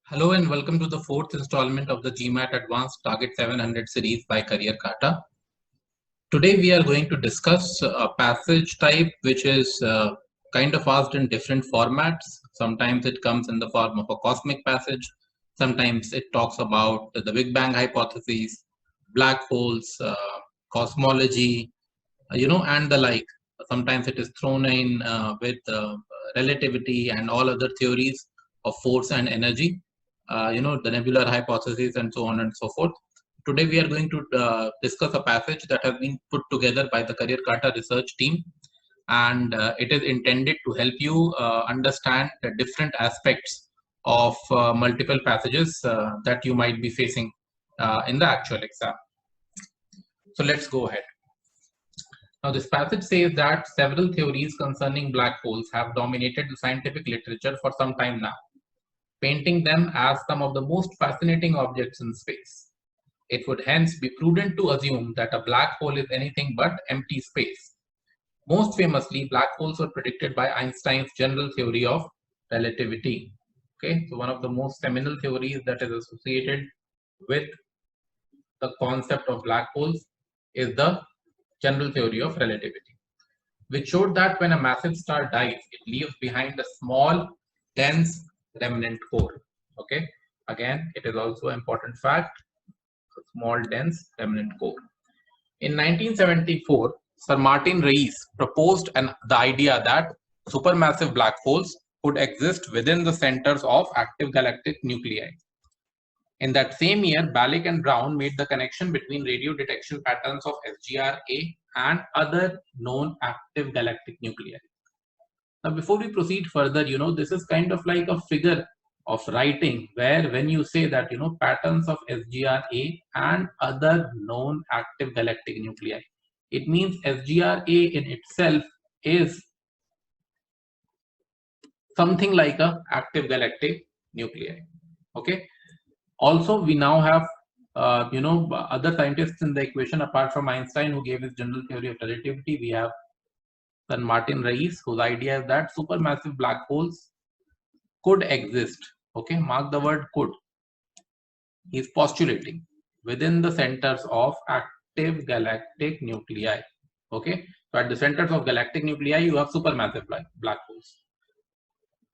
Hello and welcome to the fourth installment of the GMAT Advanced Target 700 series by Career Kata. Today we are going to discuss a passage type which is kind of asked in different formats. Sometimes it comes in the form of a cosmic passage. Sometimes it talks about the Big Bang hypothesis, black holes, cosmology, and the like. Sometimes it is thrown in with relativity and all other theories of force and energy, the nebular hypothesis and so on and so forth. Today we are going to discuss a passage that has been put together by the Career Kata research team, and it is intended to help you understand the different aspects of multiple passages that you might be facing in the actual exam. So let's go ahead. Now, this passage says that several theories concerning black holes have dominated the scientific literature for some time now, painting them as some of the most fascinating objects in space. It would hence be prudent to assume that a black hole is anything but empty space. Most famously, black holes were predicted by Einstein's general theory of relativity. Okay, so one of the most seminal theories that is associated with the concept of black holes is the general theory of relativity, which showed that when a massive star dies, it leaves behind a small, dense remnant core. Okay, again, it is also an important fact, a small, dense remnant core. In 1974, Sir Martin Rees proposed the idea that supermassive black holes could exist within the centers of active galactic nuclei. In that same year, Balick and Brown made the connection between radio detection patterns of SGR-A and other known active galactic nuclei. Now, before we proceed further, this is kind of like a figure of writing where when you say that, patterns of SGR-A and other known active galactic nuclei, it means SGR-A in itself is something like a active galactic nuclei. Okay. Also, we now have other scientists in the equation apart from Einstein, who gave his general theory of relativity. We have Sir Martin Rees, whose idea is that supermassive black holes could exist. Okay, mark the word could. He's postulating within the centers of active galactic nuclei. Okay, so at the centers of galactic nuclei, you have supermassive black holes.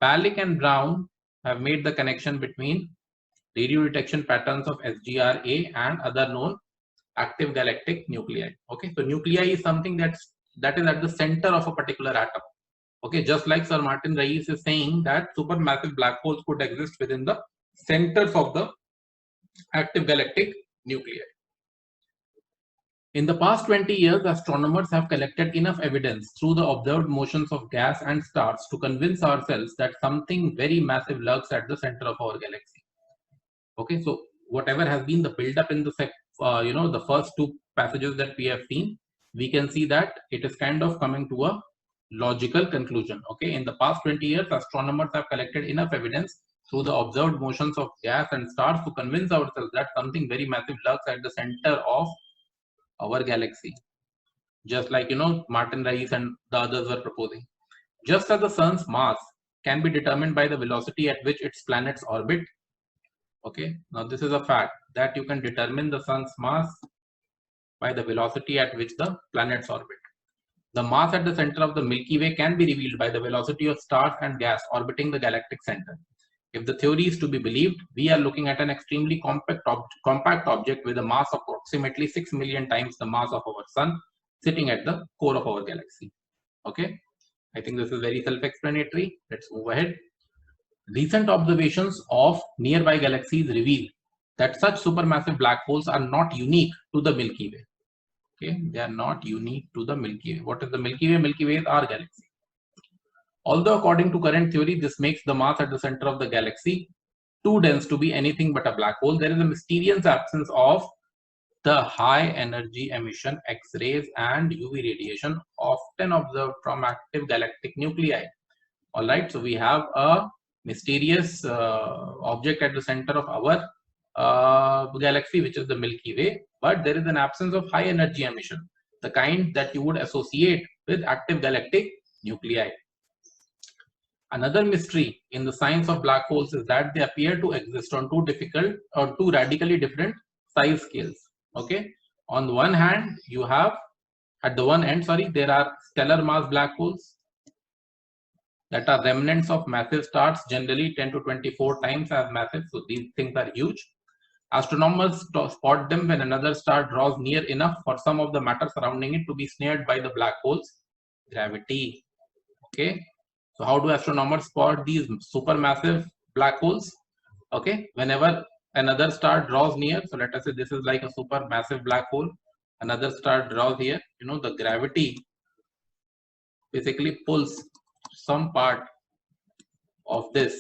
Balick and Brown have made the connection between radio detection patterns of SGR-A and other known active galactic nuclei. Okay, so nuclei is something that is at the center of a particular atom. Okay, just like Sir Martin Rees is saying that supermassive black holes could exist within the centers of the active galactic nuclei. In the past 20 years, astronomers have collected enough evidence through the observed motions of gas and stars to convince ourselves that something very massive lurks at the center of our galaxy. Okay, so whatever has been the build-up in the the first two passages that we have seen, we can see that it is kind of coming to a logical conclusion. Okay, in the past 20 years, astronomers have collected enough evidence through the observed motions of gas and stars to convince ourselves that something very massive lurks at the center of our galaxy, just like Martin Rees and the others were proposing. Just as the sun's mass can be determined by the velocity at which its planets orbit. Okay, now this is a fact that you can determine the sun's mass by the velocity at which the planets orbit. The mass at the center of the Milky Way can be revealed by the velocity of stars and gas orbiting the galactic center. If the theory is to be believed, we are looking at an extremely compact object with a mass of approximately 6 million times the mass of our sun sitting at the core of our galaxy. Okay, I think this is very self-explanatory. Let's move ahead. Recent observations of nearby galaxies reveal that such supermassive black holes are not unique to the Milky Way. Okay, they are not unique to the Milky Way. What is the Milky Way? Milky Way is our galaxy. Although according to current theory, this makes the mass at the center of the galaxy too dense to be anything but a black hole, there is a mysterious absence of the high energy emission X-rays and UV radiation often observed from active galactic nuclei. All right, so we have a mysterious object at the center of our galaxy, which is the Milky Way, but there is an absence of high energy emission, the kind that you would associate with active galactic nuclei. Another mystery in the science of black holes is that they appear to exist on two radically different size scales. Okay, on the one hand, you have at the one end, there are stellar mass black holes that are remnants of massive stars, generally 10 to 24 times as massive. So these things are huge. Astronomers spot them when another star draws near enough for some of the matter surrounding it to be snared by the black hole's gravity. Okay, so how do astronomers spot these supermassive black holes? Okay, whenever another star draws near, so let us say this is like a supermassive black hole, another star draws here, the gravity basically pulls some part of this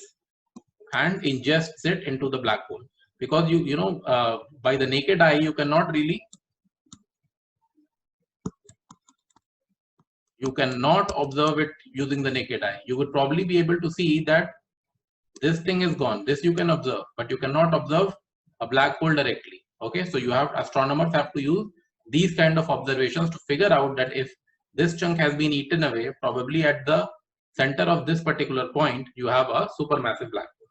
and ingests it into the black hole, because by the naked eye you cannot observe it using the naked eye. You would probably be able to see that this thing is gone, this you can observe, but you cannot observe a black hole directly. Okay, so astronomers have to use these kind of observations to figure out that if this chunk has been eaten away, probably at the center of this particular point you have a supermassive black hole.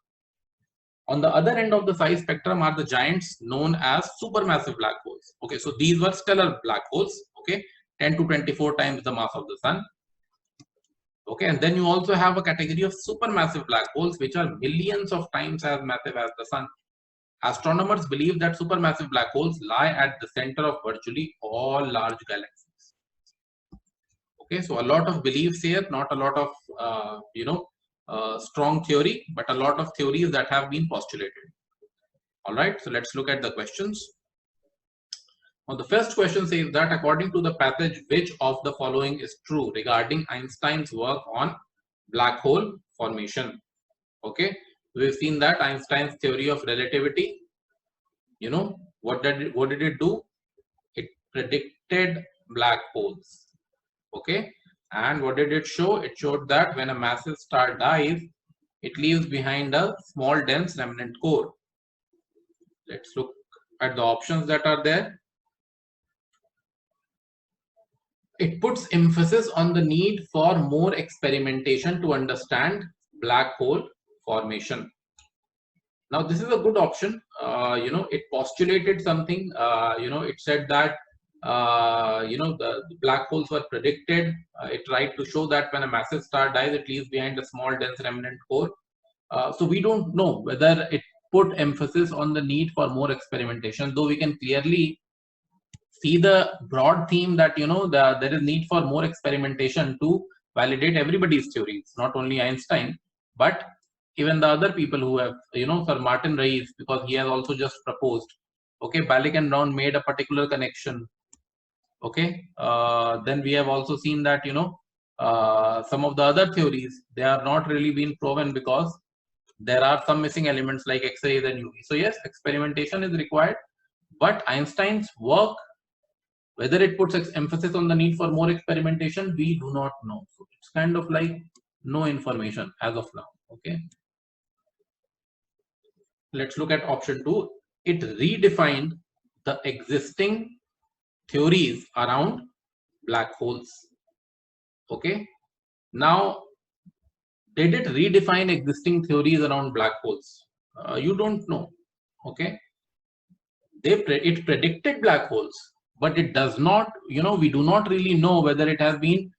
On the other end of the size spectrum are the giants known as supermassive black holes. Okay, so these were stellar black holes, okay, 10 to 24 times the mass of the sun. Okay, and then you also have a category of supermassive black holes which are millions of times as massive as the sun. Astronomers believe that supermassive black holes lie at the center of virtually all large galaxies. Okay, so a lot of beliefs here, not a lot of strong theory, but a lot of theories that have been postulated. All right, so let's look at the questions. Now, the first question says that according to the passage, which of the following is true regarding Einstein's work on black hole formation? Okay, we've seen that Einstein's theory of relativity, what did it do? It predicted black holes. Okay, and what did it show? It showed that when a massive star dies, it leaves behind a small dense remnant core. Let's look at the options that are there. It puts emphasis on the need for more experimentation to understand black hole formation. Now, this is a good option. It postulated something. It said that the black holes were predicted. It tried to show that when a massive star dies, it leaves behind a small dense remnant core. So we don't know whether it put emphasis on the need for more experimentation, though we can clearly see the broad theme that there is need for more experimentation to validate everybody's theories, not only Einstein, but even the other people who have, Sir Martin Reis, because he has also just proposed. Okay, Balick and Brown made a particular connection. Okay, then we have also seen that some of the other theories, they are not really being proven because there are some missing elements like X-rays and UV. So yes, experimentation is required, but Einstein's work, whether it puts emphasis on the need for more experimentation, we do not know. So it's kind of like no information as of now. Okay. Let's look at option 2. It redefined the existing theories around black holes. Okay. Now, did it redefine existing theories around black holes? You don't know. Okay. It predicted black holes, but it does not, we do not really know whether it has been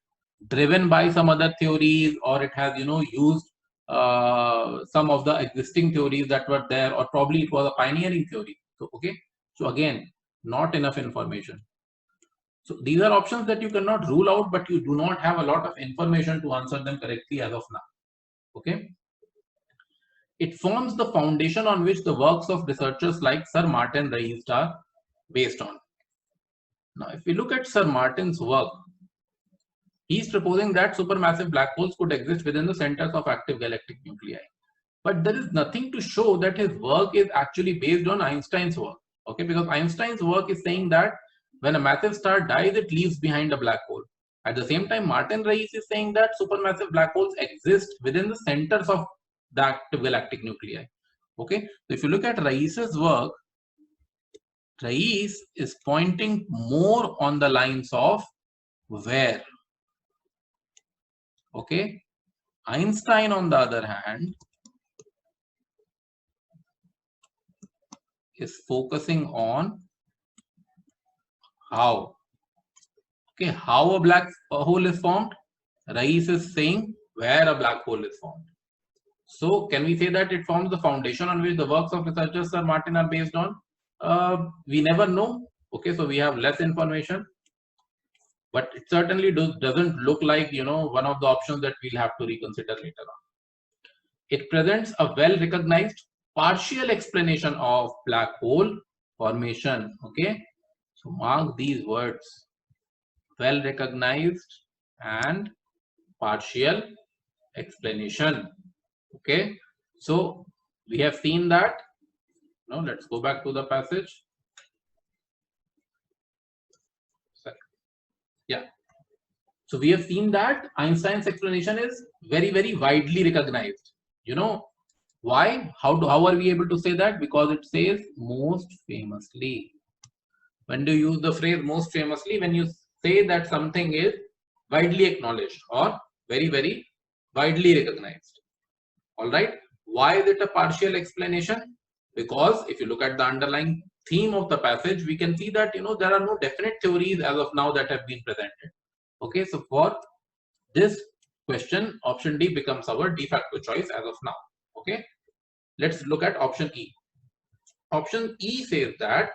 driven by some other theories or it has, used some of the existing theories that were there, or probably it was a pioneering theory. So, okay. So again, not enough information. So these are options that you cannot rule out, but you do not have a lot of information to answer them correctly as of now. Okay. It forms the foundation on which the works of researchers like Sir Martin Reis are based on. Now, if we look at Sir Martin's work, he's proposing that supermassive black holes could exist within the centers of active galactic nuclei. But there is nothing to show that his work is actually based on Einstein's work. Okay, because Einstein's work is saying that when a massive star dies, it leaves behind a black hole. At the same time, Martin Reis is saying that supermassive black holes exist within the centers of the active galactic nuclei. Okay, so if you look at Reis's work, Reis is pointing more on the lines of where. Okay, Einstein, on the other hand, is focusing on how. Okay, how a black hole is formed. Rais is saying where a black hole is formed. So can we say that it forms the foundation on which the works of researchers Sir Martin are based on? We never know. Okay, so we have less information, but it certainly doesn't look like, you know, one of the options that we'll have to reconsider later on. It presents a well-recognized partial explanation of black hole formation. Okay, so mark these words: well-recognized and partial explanation. Okay, so we have seen that. Now let's go back to the passage. Yeah, so we have seen that Einstein's explanation is very, very widely recognized. You know why? How are we able to say that? Because it says most famously. When do you use the phrase most famously? When you say that something is widely acknowledged or very, very widely recognized. All right. Why is it a partial explanation? Because if you look at the underlying theme of the passage, we can see that, you know, there are no definite theories as of now that have been presented. Okay, so for this question, option D becomes our de facto choice as of now. Okay, let's look at option E. Option E says that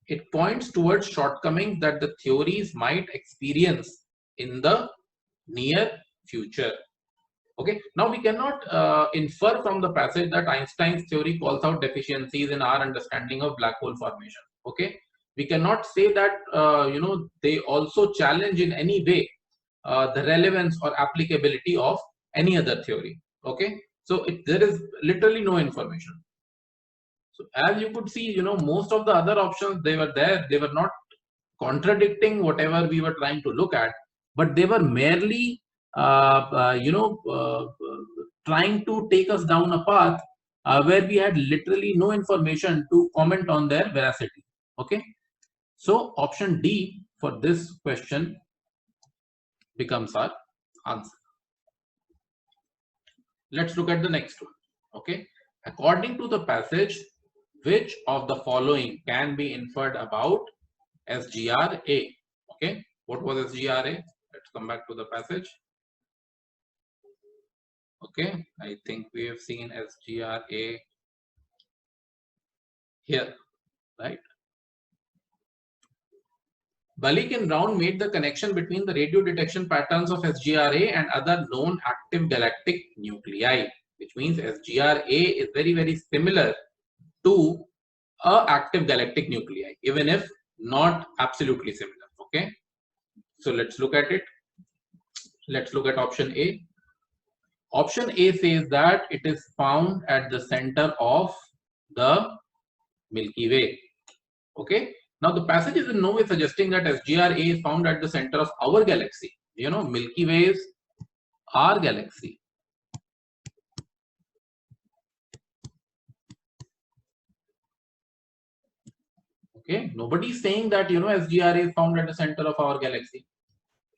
it points towards shortcomings that the theories might experience in the near future. Okay, now we cannot infer from the passage that Einstein's theory calls out deficiencies in our understanding of black hole formation. Okay, we cannot say that you know, they also challenge in any way the relevance or applicability of any other theory. Okay, so there is literally no information. So as you could see, you know, most of the other options, they were there. They were not contradicting whatever we were trying to look at, but they were merely trying to take us down a path where we had literally no information to comment on their veracity. Okay, so option D for this question becomes our answer. Let's look at the next one. Okay, according to the passage, which of the following can be inferred about SGRA? Okay, what was SGRA? Let's come back to the passage. Okay, I think we have seen SGRA here, right? Balik and Brown made the connection between the radio detection patterns of SGRA and other known active galactic nuclei, which means SGRA is very, very similar to a active galactic nuclei, even if not absolutely similar. Okay, so let's look at it. Let's look at option A. Option A says that it is found at the center of the Milky Way. Okay, now the passage is in no way suggesting that SGRA is found at the center of our galaxy. You know, Milky Way is our galaxy. Okay, nobody is saying that, you know, SGRA is found at the center of our galaxy.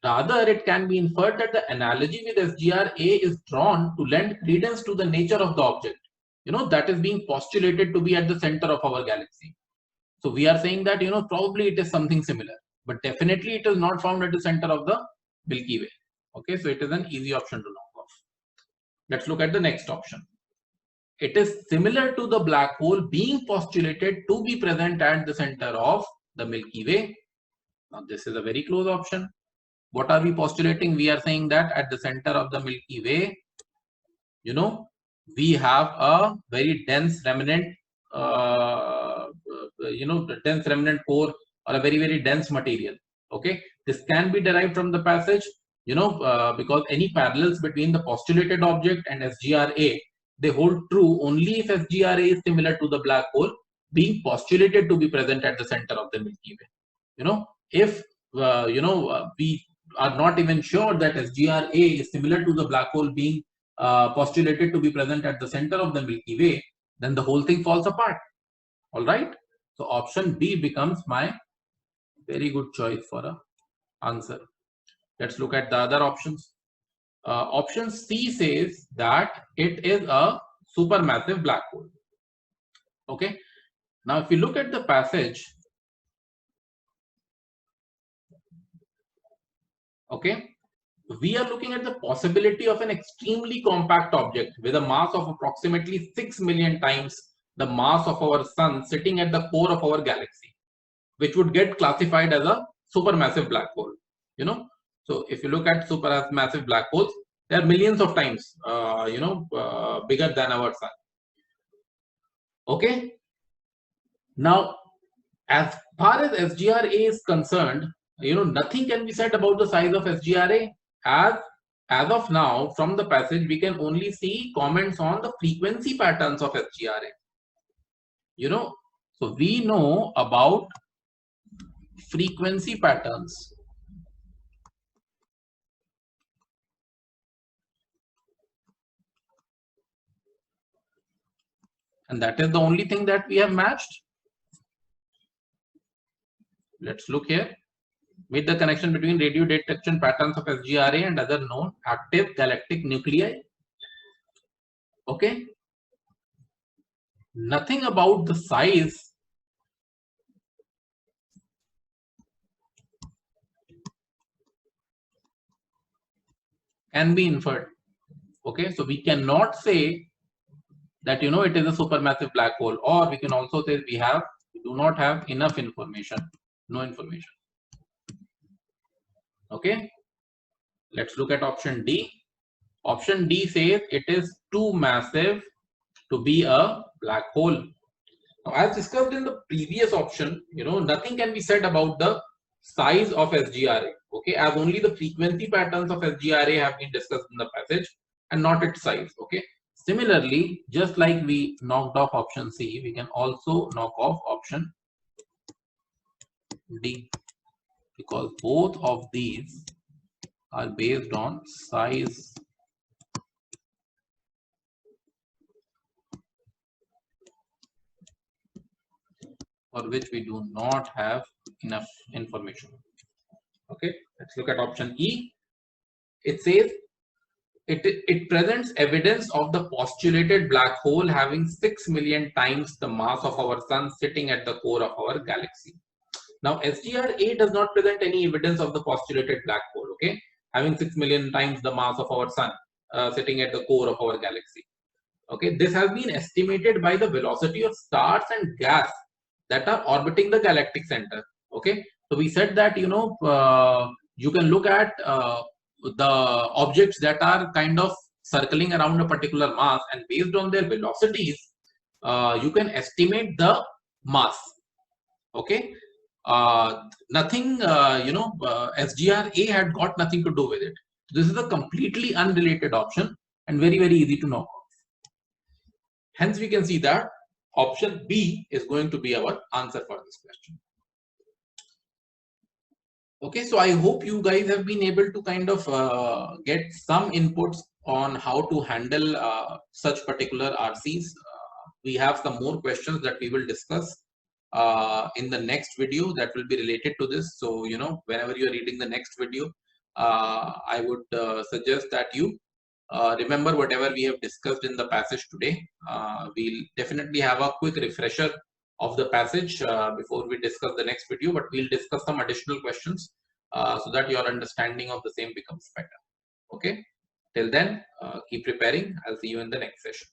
Rather, it can be inferred that the analogy with SGRA is drawn to lend credence to the nature of the object, you know, that is being postulated to be at the center of our galaxy. So we are saying that, you know, probably it is something similar, but definitely it is not found at the center of the Milky Way. Okay, so it is an easy option to knock off. Let's look at the next option. It is similar to the black hole being postulated to be present at the center of the Milky Way. Now this is a very close option. What are we postulating? We are saying that at the center of the Milky Way, you know, we have a very dense remnant, dense remnant core, or a very, very dense material. Okay, this can be derived from the passage, you know, because any parallels between the postulated object and SGRA, they hold true only if SGRA is similar to the black hole being postulated to be present at the center of the Milky Way. You know, if we are not even sure that SGRA is similar to the black hole being postulated to be present at the center of the Milky Way, then the whole thing falls apart. All right. So option B becomes my very good choice for a answer. Let's look at the other options. Option C says that it is a supermassive black hole. Okay. Now, if you look at the passage, okay, we are looking at the possibility of an extremely compact object with a mass of approximately 6 million times the mass of our sun sitting at the core of our galaxy, which would get classified as a supermassive black hole. You know, so if you look at supermassive black holes, they are millions of times, bigger than our sun. Okay. Now, as far as SGRA is concerned, nothing can be said about the size of SGRA. As of now, from the passage, we can only see comments on the frequency patterns of SGRA. So we know about frequency patterns. And that is the only thing that we have matched. Let's look here. Meet the connection between radio detection patterns of SGRA and other known active galactic nuclei. Okay. Nothing about the size can be inferred. Okay, so we cannot say that it is a supermassive black hole, or we can also say we do not have enough information, no information. Okay, let's look at option D. Option D says it is too massive to be a black hole. Now, as discussed in the previous option, nothing can be said about the size of SGRA. Okay, as only the frequency patterns of SGRA have been discussed in the passage and not its size. Okay. Similarly, just like we knocked off option C, we can also knock off option D, because both of these are based on size for which we do not have enough information. Okay, let's look at option E. It says it presents evidence of the postulated black hole having 6 million times the mass of our sun sitting at the core of our galaxy. Now, SGRA does not present any evidence of the postulated black hole, okay, having 6 million times the mass of our sun sitting at the core of our galaxy. Okay, this has been estimated by the velocity of stars and gas that are orbiting the galactic center. Okay, so we said that you can look at the objects that are kind of circling around a particular mass, and based on their velocities, you can estimate the mass. Okay, nothing, SGRA had got nothing to do with it. This is a completely unrelated option and very, very easy to know. Hence, we can see that option B is going to be our answer for this question. Okay, so I hope you guys have been able to kind of get some inputs on how to handle such particular RCs. We have some more questions that we will discuss in the next video that will be related to this. So, whenever you're reading the next video, I would suggest that you remember whatever we have discussed in the passage today. We'll definitely have a quick refresher of the passage before we discuss the next video, but we'll discuss some additional questions so that your understanding of the same becomes better. Okay, till then, keep preparing. I'll see you in the next session.